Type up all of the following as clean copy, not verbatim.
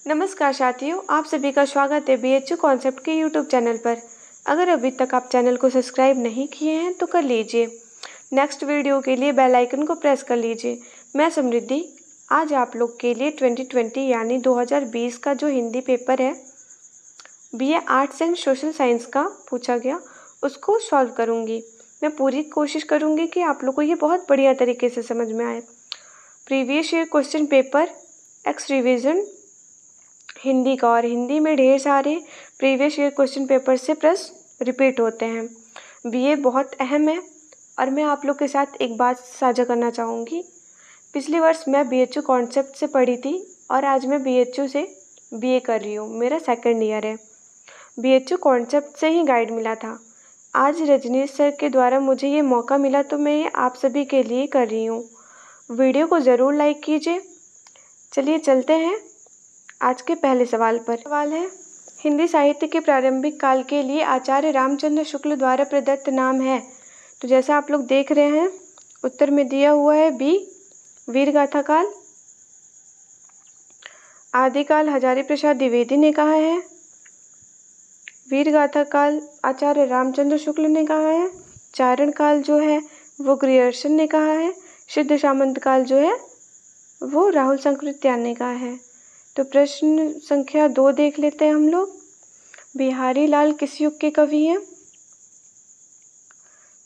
नमस्कार साथियों, आप सभी का स्वागत है BHU कॉन्सेप्ट के YouTube चैनल पर। अगर अभी तक आप चैनल को सब्सक्राइब नहीं किए हैं तो कर लीजिए। नेक्स्ट वीडियो के लिए बेल आइकन को प्रेस कर लीजिए। मैं समृद्धि आज आप लोग के लिए 2020 यानी 2020 का जो हिंदी पेपर है BA arts and social science का पूछा गया उसको सॉल्व करूँगी। मैं पूरी कोशिश करूँगी कि आप लोग को ये बहुत बढ़िया तरीके से समझ में आए। Previous year question paper x revision Hindi का, और हिंदी में ढेर सारे प्रीवियस ईयर क्वेश्चन पेपर से प्रश्न रिपीट होते हैं। BA बहुत अहम है और मैं आप लोग के साथ एक बात साझा करना चाहूँगी। पिछले वर्ष मैं BHU कॉन्सेप्ट से पढ़ी थी और आज मैं BHU से BA कर रही हूँ। मेरा सेकंड ईयर है। BHU कॉन्सेप्ट से ही गाइड मिला था। आज रजनीश सर के द्वारा मुझे ये मौका मिला तो मैं ये आप सभी के लिए कर रही हूँ। वीडियो को ज़रूर लाइक कीजिए। चलिए चलते हैं आज के पहले सवाल पर। सवाल है, हिंदी साहित्य के प्रारंभिक काल के लिए आचार्य रामचंद्र शुक्ल द्वारा प्रदत्त नाम है। तो जैसा आप लोग देख रहे हैं उत्तर में दिया हुआ है B वीरगाथा काल। आदिकाल हजारी प्रसाद द्विवेदी ने कहा है। वीरगाथा काल आचार्य रामचंद्र शुक्ल ने कहा है। चारण काल जो है वो ग्रियर्सन ने कहा है। सिद्ध सामंत काल जो है वो राहुल संकृत्यान ने कहा है। तो प्रश्न संख्या 2 देख लेते हैं हम लोग। बिहारी लाल किस युग के कवि हैं?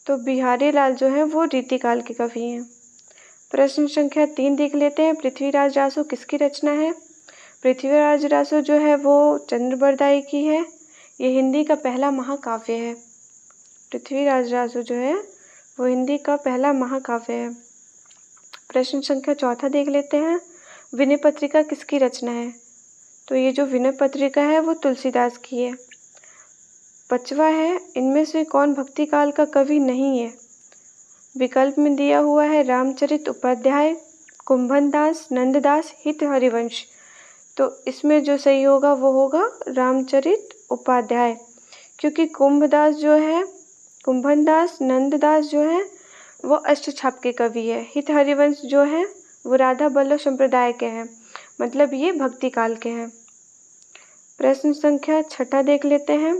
तो बिहारी लाल जो है वो रीतिकाल के कवि हैं। प्रश्न संख्या 3 देख लेते हैं। पृथ्वीराज रासो किसकी रचना है? पृथ्वीराज रासो जो है वो चंद्रबरदाई की है। ये हिंदी का पहला महाकाव्य है। पृथ्वीराज रासो जो है वो हिंदी का पहला महाकाव्य है। प्रश्न संख्या 4 देख लेते हैं। विनय पत्रिका किसकी रचना है? तो ये जो विनय पत्रिका है वो तुलसीदास की है। 5वां है, इनमें से कौन भक्ति काल का कवि नहीं है? विकल्प में दिया हुआ है रामचरित उपाध्याय, कुंभन दास, नंददास, हित हरिवंश। तो इसमें जो सही होगा वो होगा रामचरित उपाध्याय, क्योंकि कुंभन दास, नंददास जो है वो अष्टछाप के कवि है। हित हरिवंश जो है वो राधा बल्लभ संप्रदाय के हैं, मतलब ये भक्ति काल के हैं। प्रश्न संख्या 6 देख लेते हैं।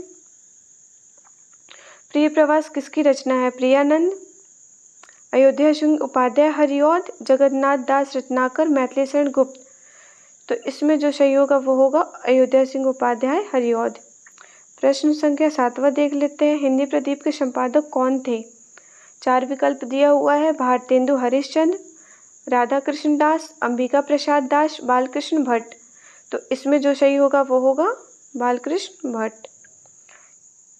प्रिय प्रवास किसकी रचना है? प्रियानंद, अयोध्या सिंह उपाध्याय हरिऔध, जगन्नाथ दास रत्नाकर, मैथिली शरण गुप्त। तो इसमें जो सही होगा वो होगा अयोध्या सिंह उपाध्याय हरिऔध। प्रश्न संख्या 7 देख लेते हैं। हिंदी प्रदीप के संपादक कौन थे? 4 विकल्प दिया हुआ है। भारतेंदु हरिश्चंद्र, राधा कृष्ण दास, अंबिका प्रसाद दास, बालकृष्ण भट्ट। तो इसमें जो सही होगा वो होगा बालकृष्ण भट्ट।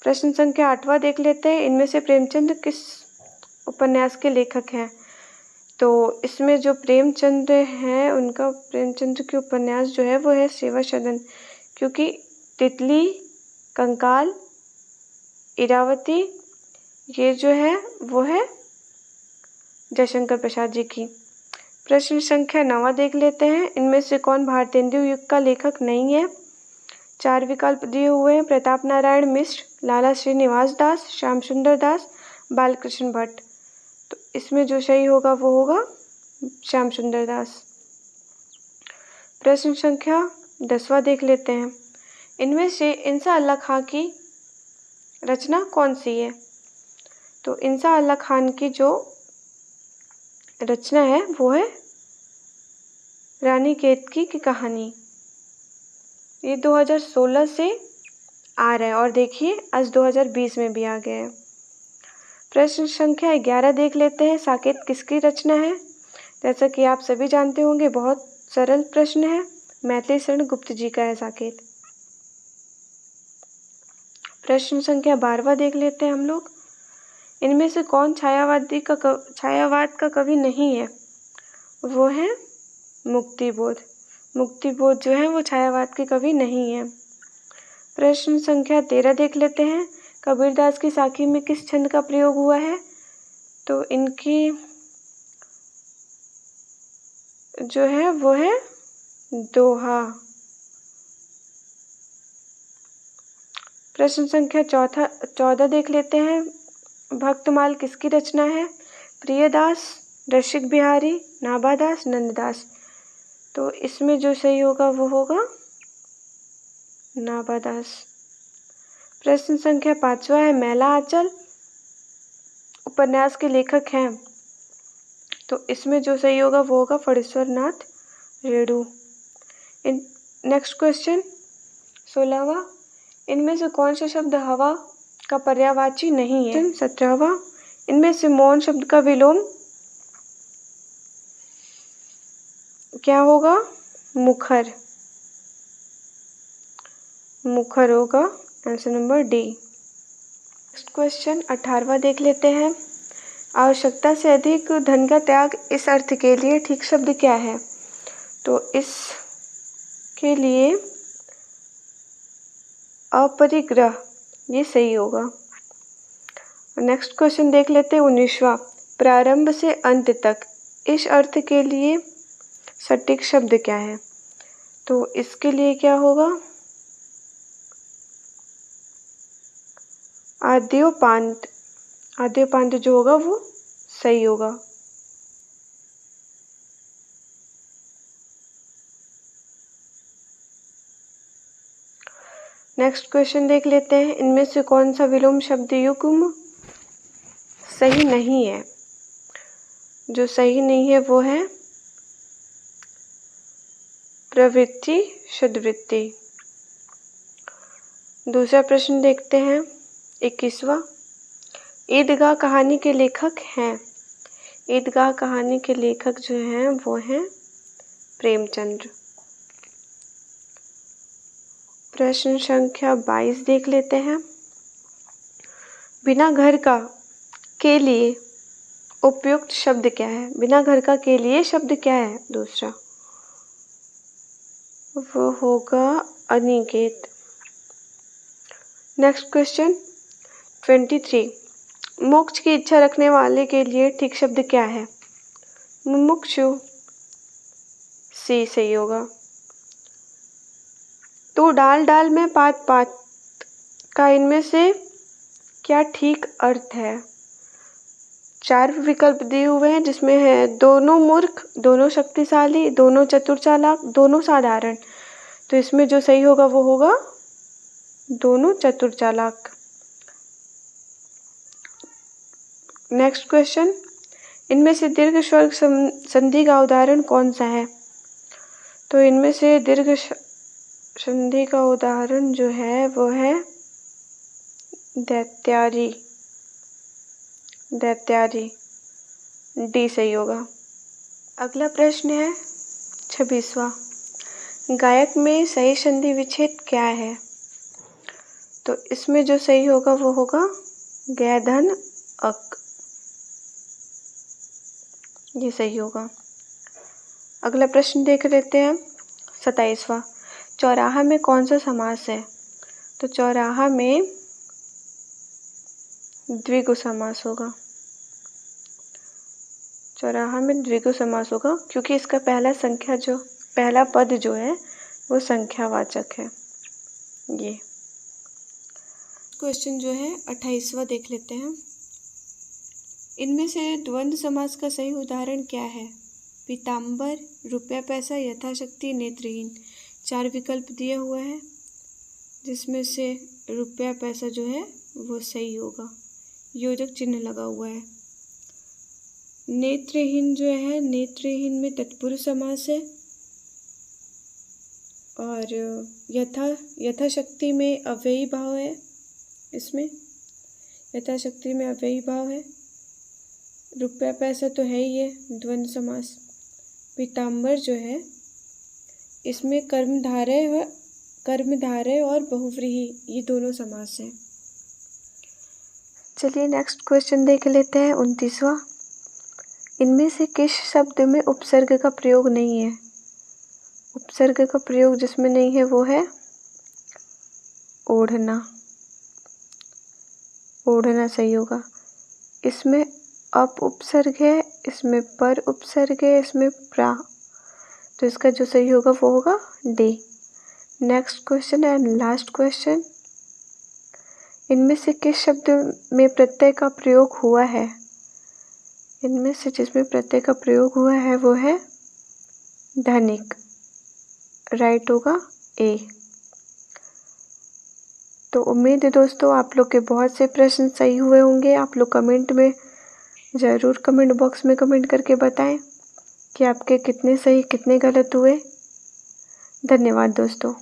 प्रश्न संख्या 8 देख लेते हैं। इनमें से प्रेमचंद किस उपन्यास के लेखक हैं? तो इसमें जो प्रेमचंद हैं उनका प्रेमचंद के उपन्यास जो है वो है सेवा सदन, क्योंकि तितली, कंकाल, इरावती ये जो है वो है जयशंकर प्रसाद जी की। प्रश्न संख्या 9 देख लेते हैं। इनमें से कौन भारतेंदु युग का लेखक नहीं है? 4 विकल्प दिए हुए हैं। प्रताप नारायण मिश्र, लाला श्रीनिवास दास, श्याम सुंदर दास, बालकृष्ण भट्ट। तो इसमें जो सही होगा वो होगा श्याम सुंदर दास। प्रश्न संख्या 10 देख लेते हैं। इनमें से इंसा अल्लाह खां की रचना कौन सी है? तो इंसा अल्लाह खान की जो रचना है वो है रानी केतकी की कहानी। ये 2016 से आ रहा है और देखिए आज 2020 में भी आ गया है। प्रश्न संख्या 11 देख लेते हैं। साकेत किसकी रचना है? जैसा कि आप सभी जानते होंगे बहुत सरल प्रश्न है, मैथिली शरण गुप्त जी का है साकेत। प्रश्न संख्या 12 देख लेते हैं हम लोग। इनमें से कौन छायावाद का कवि नहीं है? वो है मुक्तिबोध। मुक्तिबोध जो है वो छायावाद के कवि नहीं है। प्रश्न संख्या 13 देख लेते हैं। कबीरदास की साखी में किस छंद का प्रयोग हुआ है? तो इनकी जो है वो है दोहा। प्रश्न संख्या 14 देख लेते हैं। भक्तमाल किसकी रचना है? प्रियदास, रसिक बिहारी, नाभादास, नंददास। तो इसमें जो सही होगा वो होगा नाबादास। प्रश्न संख्या 5वां है, मैला आंचल उपन्यास के लेखक हैं, तो इसमें जो सही होगा वो होगा फणीश्वर नाथ रेणु। नेक्स्ट क्वेश्चन 16वां, इनमें से कौन सा शब्द हवा का पर्यायवाची नहीं है? 17वां, इनमें से मौन शब्द का विलोम क्या होगा? मुखर। मुखर होगा answer number D. Next question 18वां देख लेते हैं, आवश्यकता से अधिक धन का त्याग इस अर्थ के लिए ठीक शब्द क्या है? तो इस के लिए अपरिग्रह ये सही होगा। नेक्स्ट क्वेश्चन देख लेते हैं 19वां, प्रारंभ से अंत तक इस अर्थ के लिए सटीक शब्द क्या है? तो इसके लिए क्या होगा? आद्योपांत। आद्योपांत जो होगा वो सही होगा। नेक्स्ट क्वेश्चन देख लेते हैं, इनमें से कौन सा विलोम शब्द युग्म सही नहीं है? जो सही नहीं है वो है प्रवृत्ति शुद्धवृत्ति। दूसरा प्रश्न देखते हैं 21वां, ईदगाह कहानी के लेखक हैं। ईदगाह कहानी के लेखक जो हैं वो हैं प्रेमचंद्र। प्रश्न संख्या 22 देख लेते हैं, बिना घर का के लिए उपयुक्त शब्द क्या है? बिना घर का के लिए शब्द क्या है? दूसरा वो होगा अनिकेत। नेक्स्ट क्वेश्चन 23, मोक्ष की इच्छा रखने वाले के लिए ठीक शब्द क्या है? मुमुक्षु सी सही होगा। तो डाल डाल में पात पात का इनमें से क्या ठीक अर्थ है? 4 विकल्प दिए हुए हैं जिसमें है दोनों मूर्ख, दोनों शक्तिशाली, दोनों चतुर चालाक, दोनों साधारण। तो इसमें जो सही होगा वो होगा दोनों चतुर चालाक। नेक्स्ट क्वेश्चन, इनमें से दीर्घ स्वर्ग संधि का उदाहरण कौन सा है? तो इनमें से दीर्घ संधि का उदाहरण जो है वो है दैत्यारी। दैत्यारी डी सही होगा। अगला प्रश्न है 26वां, गायक में सही संधि विच्छेद क्या है? तो इसमें जो सही होगा वो होगा गैधन अक, ये सही होगा। अगला प्रश्न देख लेते हैं 27वां, चौराहा में कौन सा समास है? तो चौराहा में द्विगु समास होगा। चौराहा में द्विगु समास होगा क्योंकि इसका पहला पद जो है वो संख्यावाचक है। ये क्वेश्चन जो है 28वां देख लेते हैं, इनमें से द्वंद्व समास का सही उदाहरण क्या है? पीताम्बर, रुपया पैसा, यथाशक्ति, नेत्रहीन। 4 विकल्प दिया हुआ है जिसमें से रुपया पैसा जो है वो सही होगा, योजक चिन्ह लगा हुआ है। नेत्रहीन जो है, नेत्रहीन में तत्पुरुष समास है और यथाशक्ति में अव्ययी भाव है। इसमें यथाशक्ति में अव्ययी भाव है। रुपया पैसा तो है ही है द्वंद्व समास। पीताम्बर जो है इसमें कर्मधारय और बहुव्रीहि ये दोनों समास हैं। चलिए नेक्स्ट क्वेश्चन देख लेते हैं 29वां, इनमें से किस शब्द में उपसर्ग का प्रयोग नहीं है? उपसर्ग का प्रयोग जिसमें नहीं है वो है ओढ़ना। ओढ़ना सही होगा। इसमें अप उपसर्ग है, इसमें पर उपसर्ग है, इसमें प्रा, तो इसका जो सही होगा वो होगा D. Next question and last question, इनमें से किस शब्द में प्रत्यय का प्रयोग हुआ है? इनमें से जिसमें प्रत्यय का प्रयोग हुआ है वो है धनिक। राइट होगा ए। तो उम्मीद है दोस्तों आप लोग के बहुत से प्रश्न सही हुए होंगे। आप लोग कमेंट में ज़रूर कमेंट बॉक्स में कमेंट करके बताएं कि आपके कितने सही कितने गलत हुए। धन्यवाद दोस्तों।